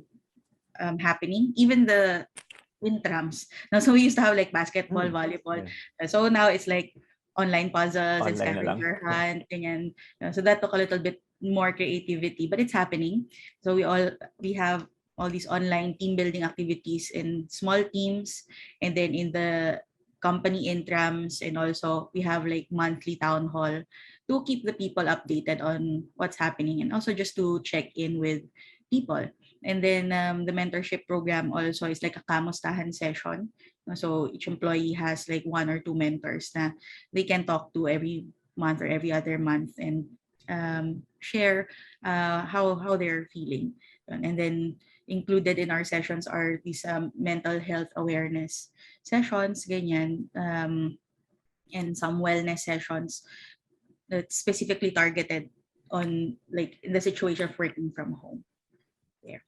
happening. Even the intrams. Now, so we used to have like basketball, volleyball. Yeah. So now it's like online puzzles and Online na lang. scavenger hunt. Ganyan. So that took a little bit more creativity, but it's happening. So we have all these online team building activities in small teams, and then in the company intrams, and also we have like monthly town hall to keep the people updated on what's happening, and also just to check in with people. And then the mentorship program also is like a kamustahan session. So each employee has like one or two mentors na they can talk to every month or every other month and share how they're feeling. And then included in our sessions are these mental health awareness sessions, ganyan, and some wellness sessions that's specifically targeted on like in the situation of working from home. There.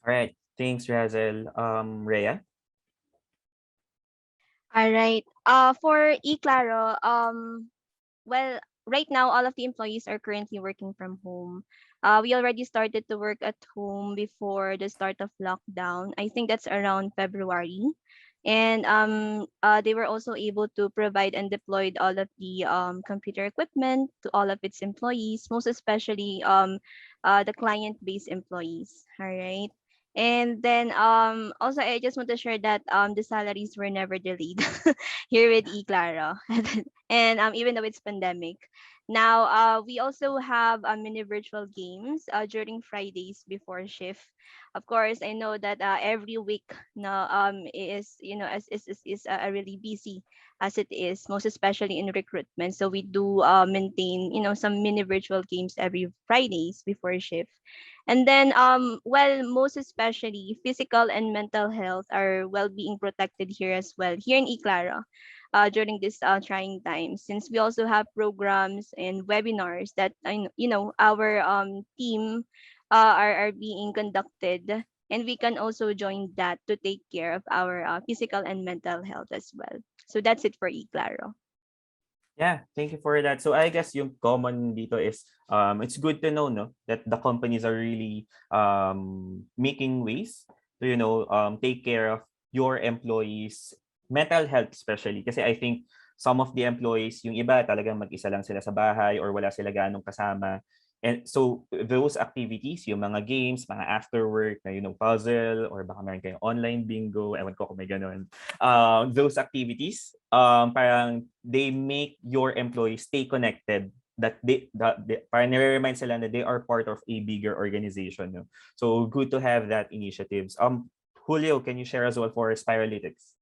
All right. Thanks, Razel. Rhea? All right. For eClaro, well, right now all of the employees are currently working from home. We already started to work at home before the start of lockdown. I think that's around February. And they were also able to provide and deployed all of the computer equipment to all of its employees, most especially the client-based employees. All right. And then also I just want to share that the salaries were never delayed here with Eclaro. And even though it's pandemic. Now we also have mini virtual games during Fridays before shift. Of course, I know that every week no is really busy as it is, most especially in recruitment. So we do maintain some mini virtual games every Fridays before shift. And then, well, most especially physical and mental health are well being protected here as well, here in Eclara, during this trying times. Since we also have programs and webinars that, our team are being conducted. And we can also join that to take care of our physical and mental health as well. So that's it for Eclaro. Yeah, thank you for that. So I guess yung common dito is it's good to know no that the companies are really making ways to take care of your employees mental health especially kasi I think some of the employees yung iba talagang mag-isa lang sila sa bahay or wala sila ganong kasama. And so those activities, yung mga games, mga after work na puzzle or baka meron kayong online bingo, ewan ko kung may ganun. Those activities, parang they make your employees stay connected that they parang nire-remind sila na they are part of a bigger organization. No? So good to have that initiatives. Julio, can you share as well for Spiralytics?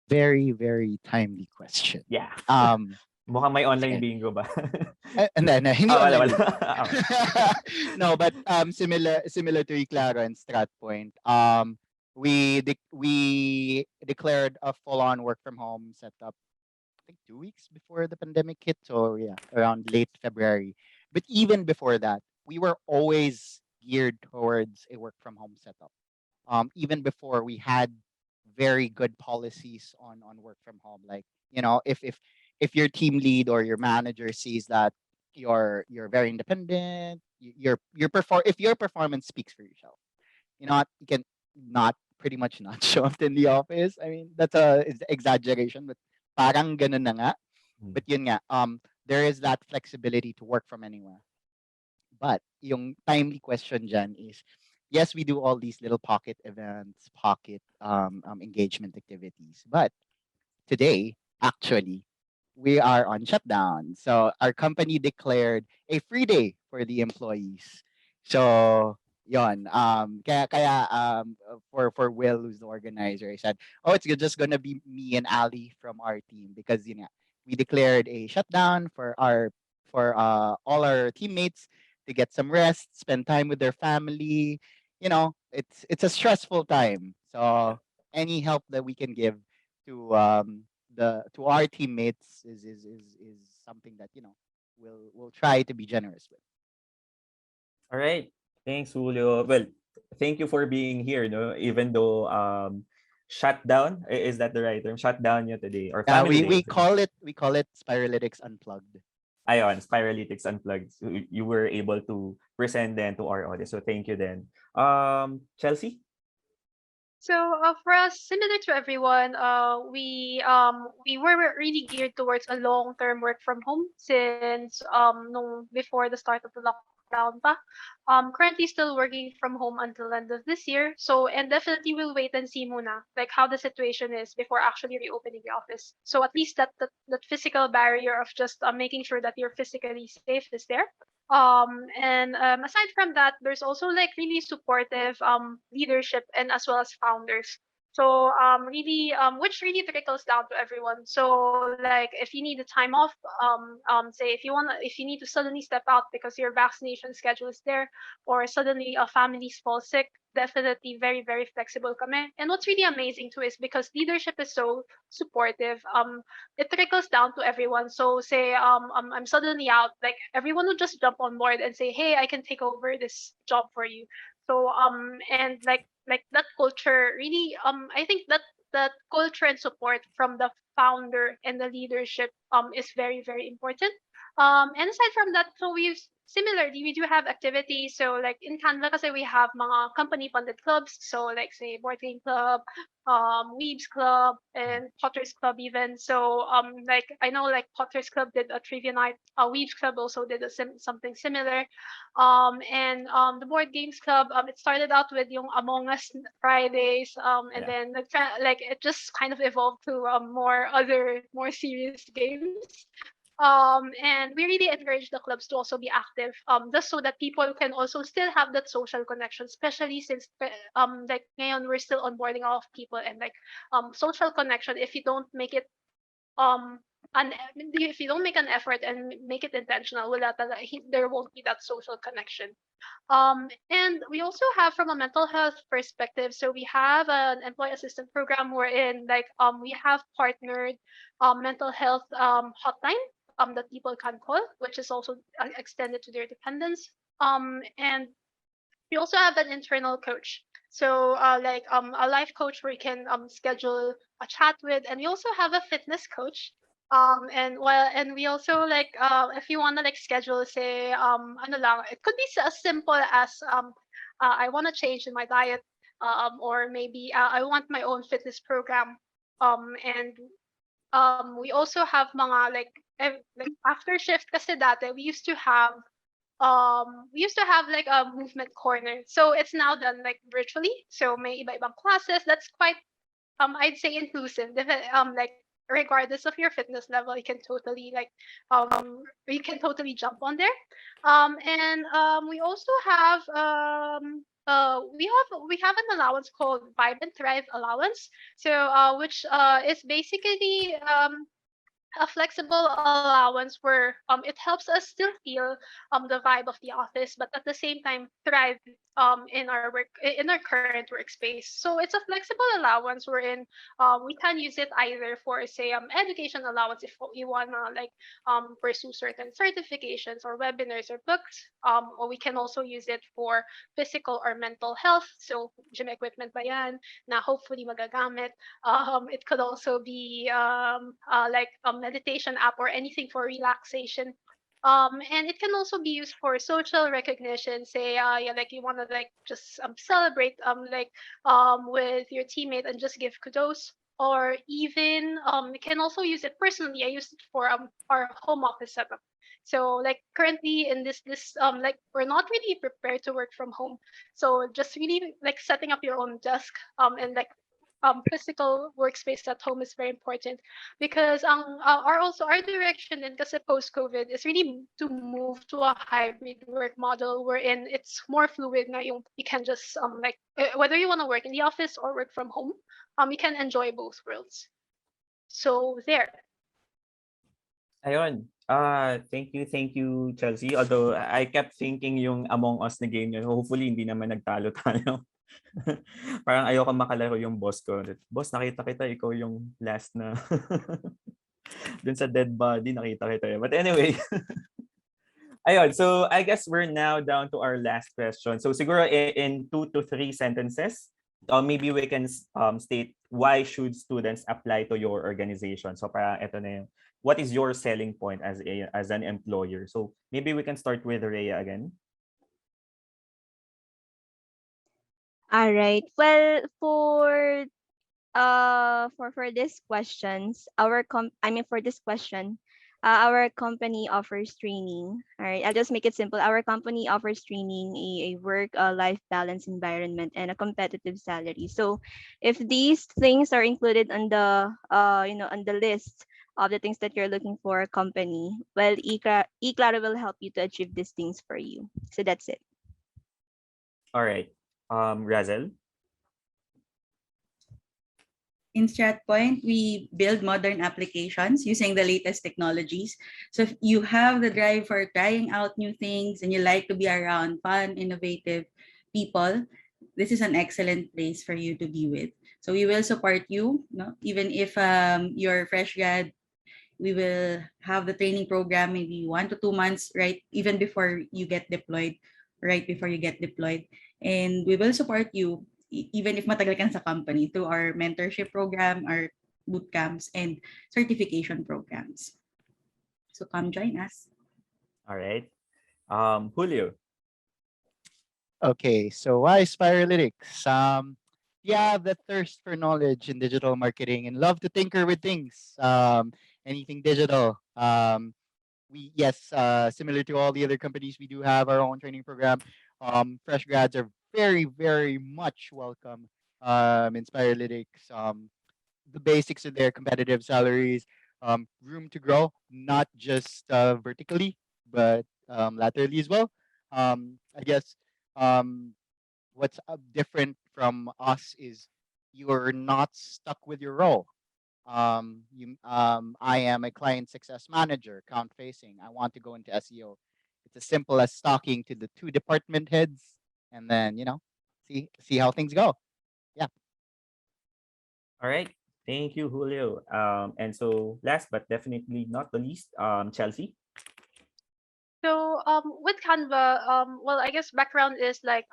Very, very timely question. Yeah. Um, Mukhang may online sige. bingo ba? No, hindi wala, online. wala. No, but similar to Eclaro and Stratpoint. We declared a full-on work from home setup, I think 2 weeks before the pandemic hit. So yeah, around late February. But even before that, we were always geared towards a work from home setup. Even before we had very good policies on work from home, like if your team lead or your manager sees that you're very independent, if your performance speaks for yourself, you can not pretty much not show up in the office. I mean, that's a exaggeration, but parang ganun na nga. But yun nga, there is that flexibility to work from anywhere. But yung timely question dyan is, yes, we do all these little pocket events, pocket engagement activities. But today, actually, we are on shutdown. So our company declared a free day for the employees. So yon for Will, who's the organizer, he said, "Oh, it's just gonna be me and Ali from our team because we declared a shutdown for all our teammates to get some rest, spend time with their family. It's a stressful time. So any help that we can give to to our teammates is something that we'll try to be generous with." All right. Thanks, Julio. Well, thank you for being here, no? Even though shutdown, is that the right term? Shutdown nyo today or Yeah, family we day? call it Spiralytics Unplugged. Ayon, Spiralytics Unplugged. So you were able to present then to our audience. So thank you then. Chelsea? So for us, similar to everyone, we were really geared towards a long-term work from home since nung before the start of the lockdown pa. Currently still working from home until end of this year. So and definitely we'll wait and see muna like how the situation is before actually reopening the office. So at least that physical barrier of just making sure that you're physically safe is there. And aside from that, there's also like really supportive leadership and as well as founders. So really which really trickles down to everyone. So like if you need a time off, say if you need to suddenly step out because your vaccination schedule is there, or suddenly a family falls sick, definitely very very flexible kami. And what's really amazing too is because leadership is so supportive. It trickles down to everyone. So say I'm suddenly out, like everyone will just jump on board and say, "Hey, I can take over this job for you." So and like that culture really I think that culture and support from the founder and the leadership is very very important. And aside from that, so we've similarly, we do have activities. So like in Canva, kasi we have mga company-funded clubs. So like say board game club, Weebs Club, and Potter's Club even. So like I know like Potter's Club did a trivia night. Weebs Club also did something similar. And the Board Games Club, it started out with yung Among Us Fridays, and Yeah. then like it just kind of evolved to more serious games. And we really encourage the clubs to also be active, just so that people can also still have that social connection, especially since like ngayon we're still onboarding a lot of people, and like social connection, if you don't make it um if you don't make an effort and make it intentional, there won't be that social connection. And we also have from a mental health perspective, so we have an employee assistance program wherein like we have partnered mental health hotline that people can call, which is also extended to their dependents. And we also have an internal coach. So like a life coach where you can schedule a chat with, and we also have a fitness coach. And we also like if you want to like schedule say ano lang, it could be as simple as I want to change in my diet, or maybe I want my own fitness program. And we also have mga like after shift kasi dati we used to have like a movement corner. So it's now done like virtually. So may iba-ibang classes. That's quite I'd say inclusive. Like regardless of your fitness level, you can totally jump on there. And we also have we have an allowance called Vibe and Thrive allowance. So which is basically a flexible allowance where it helps us still feel the vibe of the office, but at the same time thrive in our current workspace. So it's a flexible allowance wherein we can use it either for say education allowance if you wanna like pursue certain certifications or webinars or books, or we can also use it for physical or mental health. So gym equipment ba yan na hopefully magagamit. It could also be like a meditation app or anything for relaxation. And it can also be used for social recognition. Say, yeah, like you want to like just celebrate with your teammate and just give kudos. Or even you can also use it personally. I used it for our home office setup. So like currently in this like we're not really prepared to work from home. So just really like setting up your own desk and like physical workspace at home is very important because our direction in kasi post COVID is really to move to a hybrid work model wherein it's more fluid na you can just whether you want to work in the office or work from home, you can enjoy both worlds. So there. Ayun. Thank you, Chelsea. Although I kept thinking yung Among Us na game yun. Hopefully hindi naman nagtalo tayo. Parang ayoko makalaro yung boss ko. Boss, nakita kita, ikaw yung last na dun sa dead body, nakita kita. But anyway, ayun. So I guess we're now down to our last question. So siguro in 2 to 3 sentences, maybe we can state why should students apply to your organization. So parang ito na yung, what is your selling point as an employer? So maybe we can start with Rhea again. All right. Well, for these questions, for this question, our company offers training. All right, I'll just make it simple. Our company offers training, a work life balance environment, and a competitive salary. So, if these things are included on the on the list of the things that you're looking for a company, well, Eclaro will help you to achieve these things for you. So that's it. All right. Razel. In Stratpoint, we build modern applications using the latest technologies. So if you have the drive for trying out new things and you like to be around fun, innovative people, this is an excellent place for you to be with. So we will support you, no? Even if you're a fresh grad, we will have the training program maybe 1 to 2 months, right? Even before you get deployed, right before you get deployed. And we will support you even if matagal ka sa company through our mentorship program, our boot camps, and certification programs. So come join us. All right. Julio. Okay, so why Spiralytics? You have the thirst for knowledge in digital marketing and love to tinker with things. Anything digital. We yes, similar to all the other companies, we do have our own training program. Fresh grads are very, very much welcome. In Spiralytics. The basics are there: competitive salaries, room to grow, not just vertically, but laterally as well. I guess um, what's different from us is you're not stuck with your role. I am a client success manager, account facing. I want to go into SEO. It's as simple as talking to the two department heads, and then see how things go. Yeah. All right. Thank you, Julio. And so last but definitely not the least, Chelsea. So with Canva, well, I guess background is like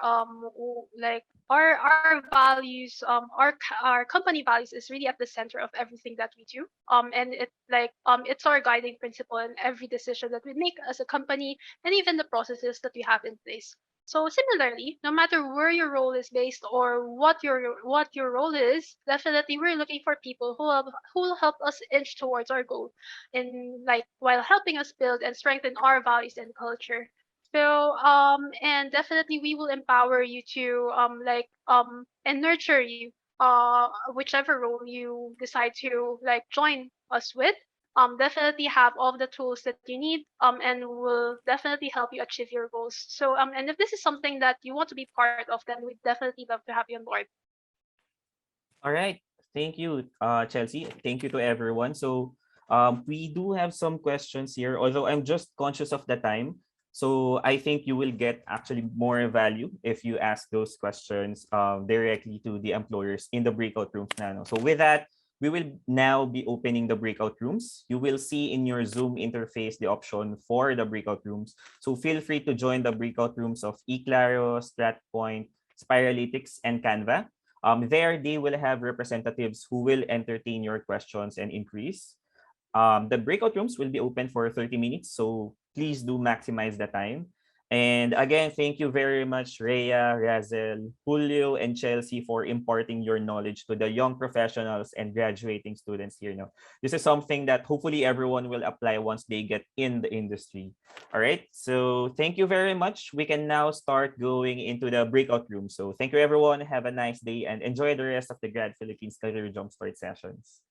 like our values, our company values is really at the center of everything that we do. And it's our guiding principle in every decision that we make as a company, and even the processes that we have in place. So similarly, no matter where your role is based or what your role is, definitely we're looking for people who will help us inch towards our goal in like while helping us build and strengthen our values and culture. So and definitely we will empower you to and nurture you whichever role you decide to like join us with. Definitely have all the tools that you need and will definitely help you achieve your goals. So and if this is something that you want to be part of, then we'd definitely love to have you on board. All right. Thank you, Chelsea. Thank you to everyone. So we do have some questions here, although I'm just conscious of the time. So I think you will get actually more value if you ask those questions directly to the employers in the breakout rooms now. So with that, we will now be opening the breakout rooms. You will see in your Zoom interface the option for the breakout rooms. So feel free to join the breakout rooms of Eclaro, Stratpoint, Spiralytics, and Canva. There, they will have representatives who will entertain your questions and inquiries. The breakout rooms will be open for 30 minutes, so please do maximize the time. And again, thank you very much, Rhea, Razel, Julio, and Chelsea for imparting your knowledge to the young professionals and graduating students here now. This is something that hopefully everyone will apply once they get in the industry. All right, so thank you very much. We can now start going into the breakout room. So thank you, everyone. Have a nice day and enjoy the rest of the Grad Philippines Career Jumpstart sessions.